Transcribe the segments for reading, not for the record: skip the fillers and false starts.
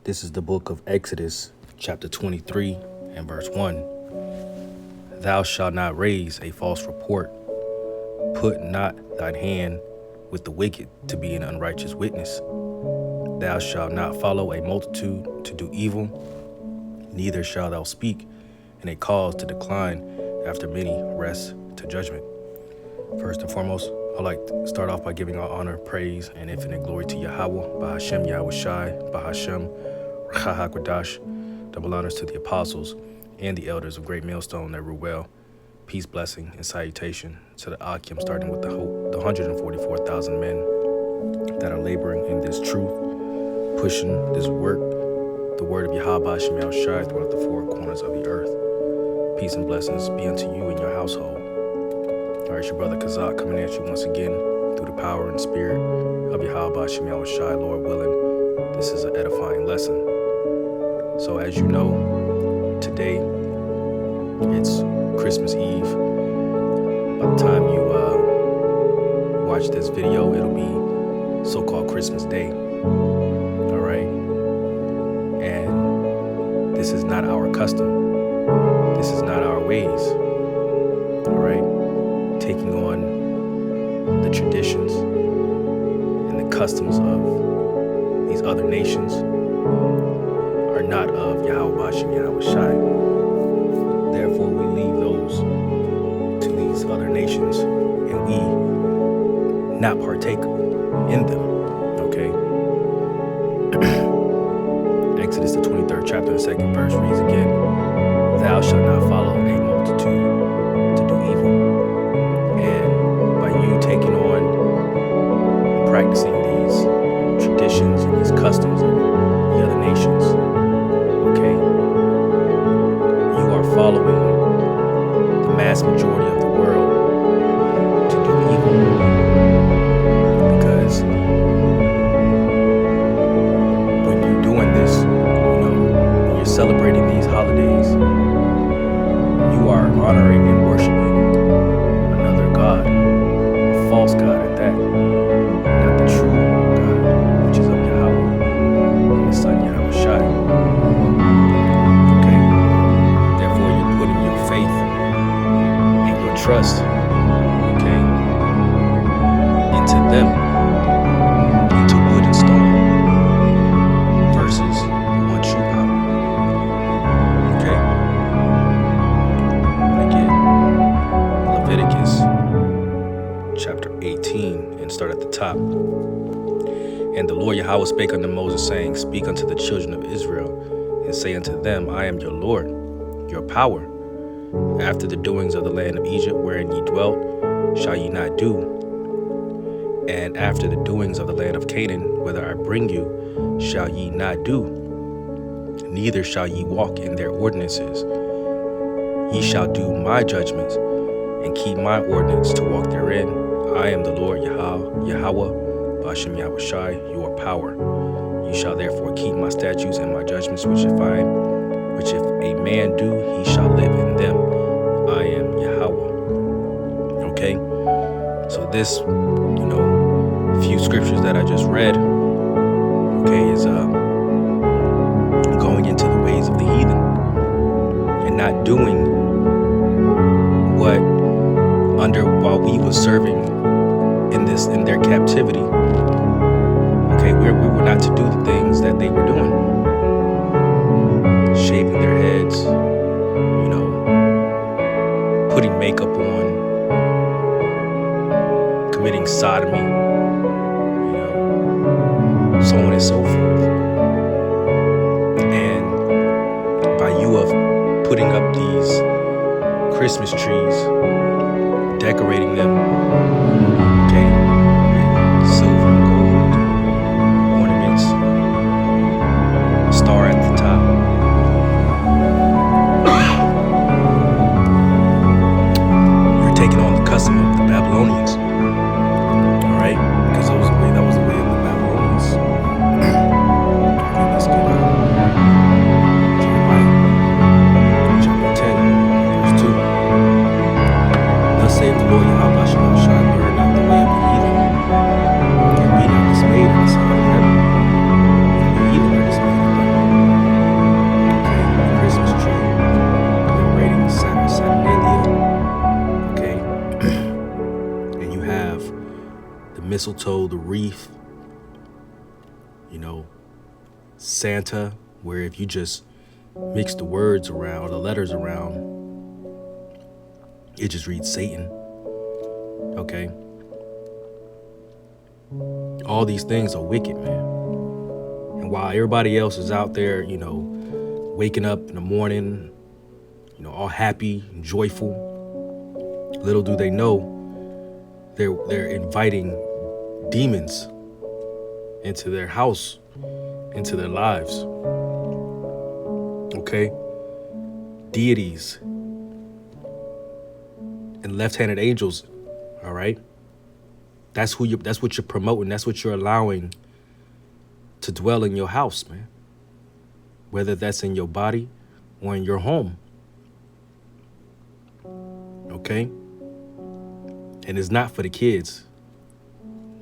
This is the book of Exodus, chapter 23 and verse 1. Thou shalt not raise a false report. Put not thine hand with the wicked to be an unrighteous witness. Thou shalt not follow a multitude to do evil, neither shalt thou speak in a cause to decline after many rest to judgment. First and foremost, I'd like to start off by giving all honor, praise, and infinite glory to Yahweh, Bahashem Yahweh Shai, Bahashem Rahakwadash. Double honors to the apostles and the elders of Great Millstone that rule well. Peace, blessing, and salutation to the Akim, starting with the 144,000 men that are laboring in this truth, pushing this work, the word of Yahweh Bahashem Yahweh Shai throughout the four corners of the earth. Peace and blessings be unto you and your household. All right, your brother Kazak coming at you once again through the power and spirit of Yahweh Bahashem Yahweh Shai, Lord willing. This is an edifying lesson. So as you know, today it's Christmas Eve. By the time you watch this video, it'll be so-called Christmas Day. All right, and this is not our custom. This is not our ways. All right, taking on the traditions and the customs of these other nations are not of Yahweh Bahashem Yahweh Shai. Therefore, we leave those to these other nations and we not partake in them. Okay? Exodus the 23rd chapter, the second verse reads again, Thou shalt not follow a multitude to do evil. And by you taking on, practicing these traditions and these customs of the other nations, okay, you are following the mass majority of the world to do evil. Because when you're doing this, when you're celebrating these holidays, you are honoring and worshiping another God, a false God at that, not the true God, which is of Yahweh and His Son Yahweh Shai. Okay? Therefore, you're putting your faith and your trust, okay, into them, into wood and stone, versus one true power. Okay? And again, Leviticus chapter 18, and start at the top. And the Lord Yahweh spake unto Moses, saying, Speak unto the children of Israel, and say unto them, I am your Lord, your power. After the doings of the land of Egypt, wherein ye dwelt, shall ye not do. And after the doings of the land of Canaan, whither I bring you, shall ye not do. Neither shall ye walk in their ordinances. Ye shall do my judgments, and keep my ordinance to walk therein. I am the Lord Yahweh, Bahashem Yahweh Shai, your power. You shall therefore keep my statutes and my judgments, which if a man do, he shall live in them. I am Yahweh. Okay? So this, few scriptures that I just read, okay, is going into the ways of the heathen and not doing what while we was serving in their captivity. Okay, we were not to do the things that they were doing. Shaving their heads, putting makeup on, committing sodomy, so on and so forth. And by you of putting up these Christmas trees, decorating them, okay, with silver and gold ornaments, star at the top. You're taking on the custom of the Babylonians, all right? Because that was the way of the Babylonians. Okay, let's get Jeremiah chapter 10, verse 2. Thus saith the Lord Yahweh Bahashem Yahweh Shai, learn not the mistletoe, the wreath, you know, Santa, where if you just mix the words around or the letters around, it just reads Satan. Okay. All these things are wicked, man. And while everybody else is out there, you know, waking up in the morning, you know, all happy and joyful, little do they know they're inviting demons into their house, into their lives. Okay? Deities and left-handed angels, all right? That's what you're promoting. That's what you're allowing to dwell in your house, man. Whether that's in your body or in your home. Okay? And it's not for the kids.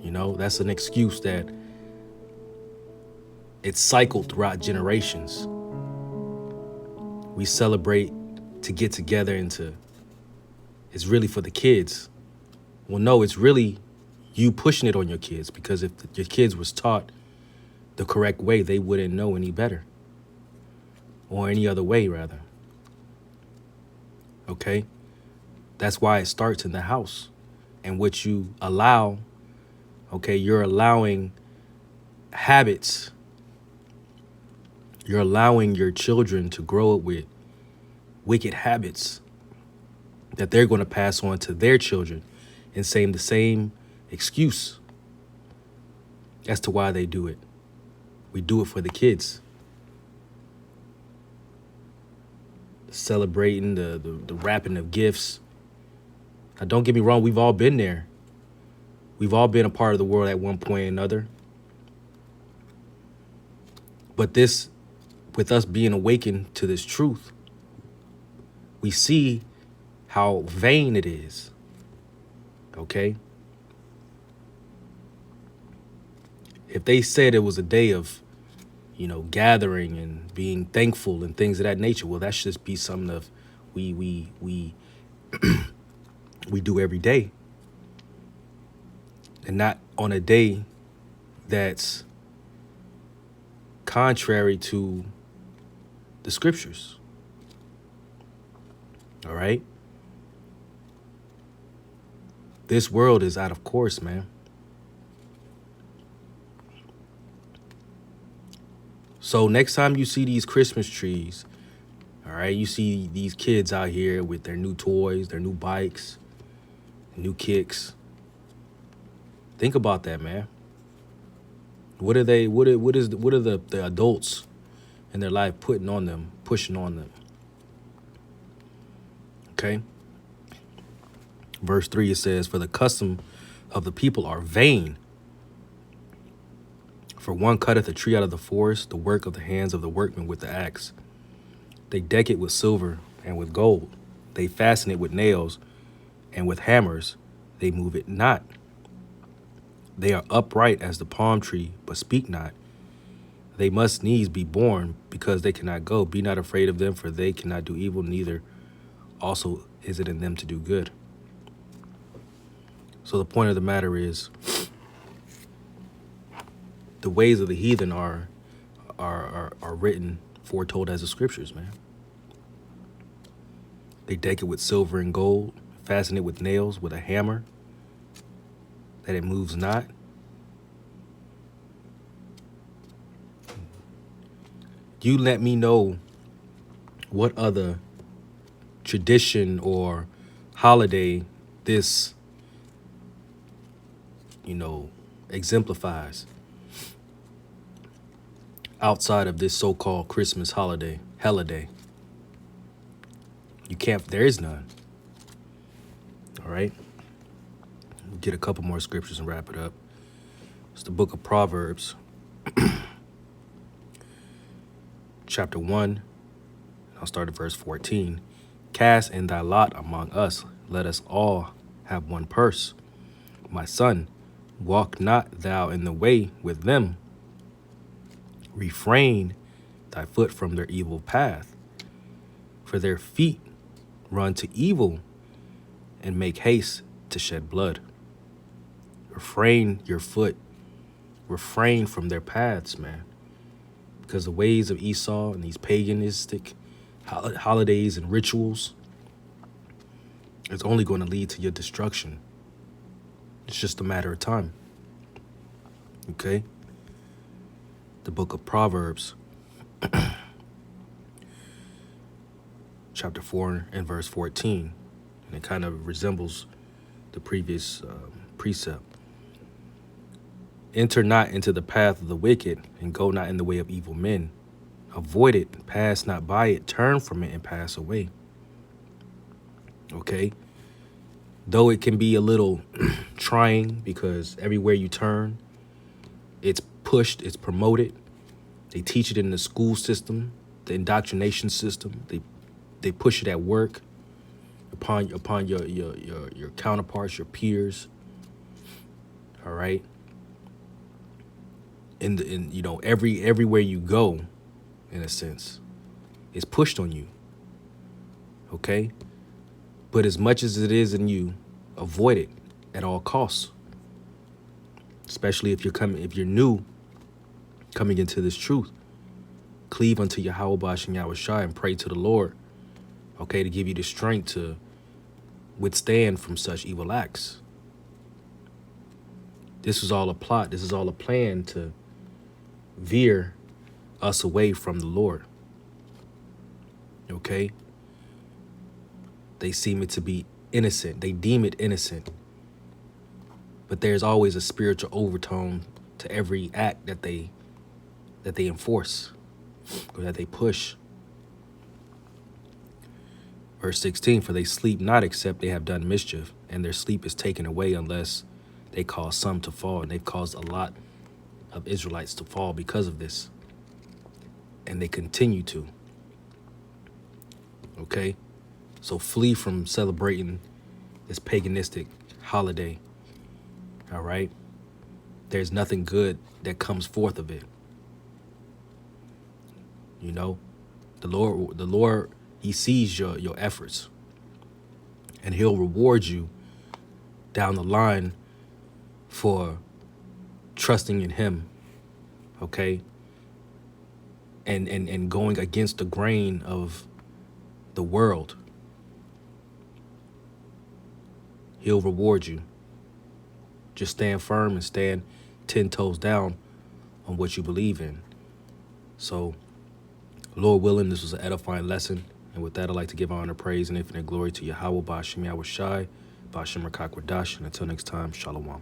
You know, that's an excuse that it's cycled throughout generations. We celebrate to get together and it's really for the kids. Well, no, it's really you pushing it on your kids, because if your kids was taught the correct way, they wouldn't know any better, or any other way, rather. Okay? That's why it starts in the house. And what you allow, okay, you're allowing habits. You're allowing your children to grow up with wicked habits that they're going to pass on to their children, and saying the same excuse as to why they do it. We do it for the kids. Celebrating the wrapping of gifts. Now, don't get me wrong, we've all been there. We've all been a part of the world at one point or another. But this, with us being awakened to this truth, we see how vain it is. Okay? If they said it was a day of, you know, gathering and being thankful and things of that nature, well, that should just be something of we we do every day, and not on a day that's contrary to the scriptures. All right? This world is out of course, man. So next time you see these Christmas trees, all right, you see these kids out here with their new toys, their new bikes, new kicks. Think about that, man. What are the adults in their life putting on them, pushing on them? Okay. Verse 3, it says, "For the custom of the people are vain. For one cutteth a tree out of the forest, the work of the hands of the workman with the axe. They deck it with silver and with gold. They fasten it with nails, and with hammers they move it not. They are upright as the palm tree, but speak not. They must needs be born, because they cannot go. Be not afraid of them, for they cannot do evil, neither also is it in them to do good." So the point of the matter is, the ways of the heathen are written, foretold as the scriptures, man. They deck it with silver and gold, fasten it with nails, with a hammer, that it moves not. You let me know what other tradition or holiday this, exemplifies outside of this so-called Christmas holiday. There is none. All right. We'll get a couple more scriptures and wrap it up. It's the book of Proverbs, chapter 1. I'll start at verse 14. "Cast in thy lot among us. Let us all have one purse. My son, walk not thou in the way with them. Refrain thy foot from their evil path. For their feet run to evil and make haste to shed blood." Refrain your foot. Refrain from their paths, man. Because the ways of Esau and these paganistic holidays and rituals, it's only going to lead to your destruction. It's just a matter of time. Okay? The book of Proverbs, chapter 4 and verse 14. And it kind of resembles the previous precept. Enter not into the path of the wicked, and go not in the way of evil men. Avoid it, pass not by it, turn from it, and pass away. Okay? Though it can be a little trying, because everywhere you turn, it's pushed, it's promoted. They teach it in the school system, the indoctrination system. They push it at work upon your counterparts, your peers. All right? Everywhere you go, in a sense, it's pushed on you. Okay? But as much as it is in you, avoid it at all costs. Especially if you're new coming into this truth. Cleave unto Yahweh and Yahushua and pray to the Lord, okay, to give you the strength to withstand from such evil acts. This is all a plot. This is all a plan to veer us away from the Lord. Okay? They seem it to be innocent. They deem it innocent. But there's always a spiritual overtone to every act that they enforce or that they push. Verse 16, for they sleep not except they have done mischief, and their sleep is taken away unless they cause some to fall. And they've caused a lot of Israelites to fall because of this. And they continue to. Okay? So flee from celebrating this paganistic holiday. All right? There's nothing good that comes forth of it. You know, the Lord, he sees your efforts, and he'll reward you down the line for trusting in him. Okay? And going against the grain of the world. He'll reward you. Just stand firm and stand 10 toes down on what you believe in. So, Lord willing, this was an edifying lesson. And with that, I'd like to give honor, praise, and infinite glory to Yahweh, Ba'ashem Yahushai, Ba'ashem Rakakwadash. And until next time, Shalom.